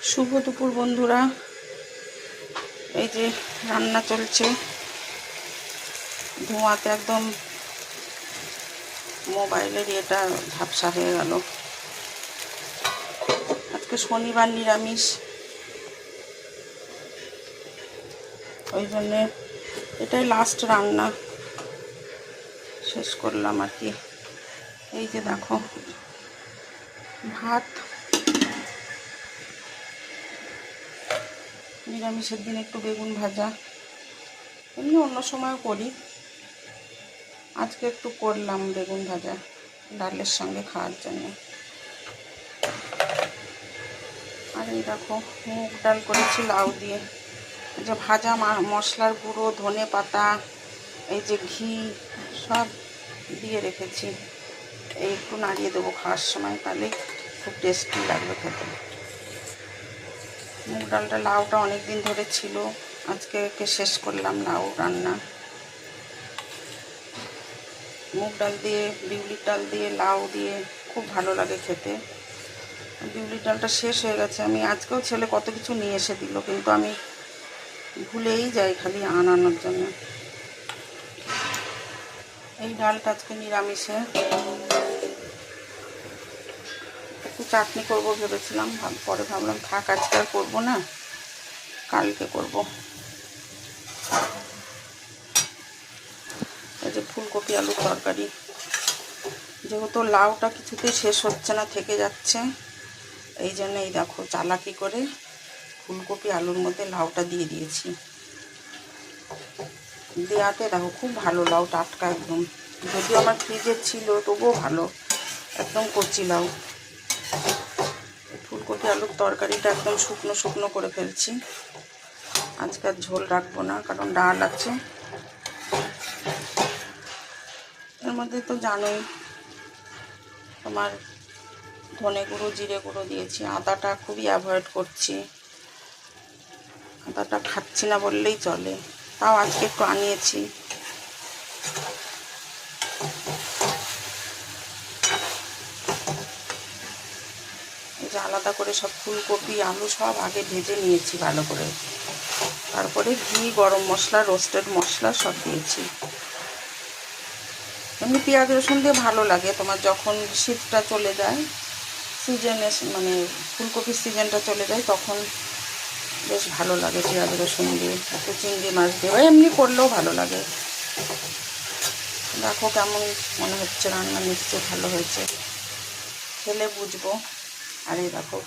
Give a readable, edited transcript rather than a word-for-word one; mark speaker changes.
Speaker 1: শুভ দুপুর বন্ধুরা। এই যে রান্না চলছে, ধোঁয়াতে একদম মোবাইলের এটা ঝাপসা হয়ে গেল। আজকে শনিবার, নিরামিষ, ওই জন্যে এটাই লাস্ট রান্না, শেষ করলাম আর কি। এই যে দেখো ভাত, নিরামিষের দিন একটু বেগুন ভাজা, এমনি অন্য সময়ও করি, আজকে একটু করলাম বেগুন ভাজা ডালের সঙ্গে খাওয়ার জন্য। আর এই দেখো মুগ ডাল করেছি লাউ দিয়ে, যে ভাজা মশলার গুঁড়ো, ধনে পাতা, এই যে ঘি সব দিয়ে রেখেছি। এই একটু নাড়িয়ে দেবো খাওয়ার সময়, তাহলে খুব টেস্টি লাগবে খেতে। মুগ ডালটা, লাউটা অনেক দিন ধরে ছিল, আজকে শেষ করলাম লাউ রান্না। মুগ ডাল দিয়ে, বিউলির ডাল দিয়ে, লাউ দিয়ে খুব ভালো লাগে খেতে। বিউলির ডালটা শেষ হয়ে গেছে, আমি আজকেও ছেলে কত কিছু নিয়ে এসে দিল, কিন্তু আমি ভুলেই যাই খালি আনানোর জন্য। এই ডালটা আজকে নিরামিষে, একটু চাটনি করবো ভেবেছিলাম, পরে ভাবলাম থাক, আজকে আর করবো না, কালকে করব। এই যে ফুলকপি আলুর তরকারি, যেহেতু লাউটা কিছুতেই শেষ হচ্ছে না, থেকে যাচ্ছে, এই জন্য এই দেখো চালাকি করে ফুলকপি আলুর মধ্যে লাউটা দিয়ে দিয়েছি। দেওয়াতে দেখো খুব ভালো, লাউ টাটকা একদম, যদিও আমার ফ্রিজে ছিল তবুও ভালো, একদম কচি লাউ। ফুলকপি আলুর তরকারিটা একদম শুকনো শুকনো করে ফেলছি, আজকে আর ঝোল রাখবো না, কারণ ডাল আছে। এর মধ্যে তো জানোই তোমার ধনে গুঁড়ো, জিরে গুঁড়ো দিয়েছি। আদাটা খুবই অ্যাভয়েড করছি, আদাটা খাচ্ছি না বললেই চলে, তাও আজকে একটু আনিয়েছি। এই যে আলাদা করে সব ফুলকপি আলু সব আগে ভেজে নিয়েছি ভালো করে, তারপরে ঘি, গরম মশলা, রোস্টেড মশলা সব দিয়েছি। এমনি পেঁয়াজ রসুন দিয়ে ভালো লাগে তোমার, যখন শীতটা চলে যায়, সিজনে মানে ফুলকপির সিজনটা চলে যায়, তখন বেশ ভালো লাগে পেঁয়াজ রসুন দিয়ে, একটু চিংড়ি মাছ দিয়ে, বা এমনি করলেও ভালো লাগে। দেখো কেমন মনে হচ্ছে রান্না, নিশ্চয়ই ভালো হয়েছে, খেলে বুঝবো। আর এই দেখো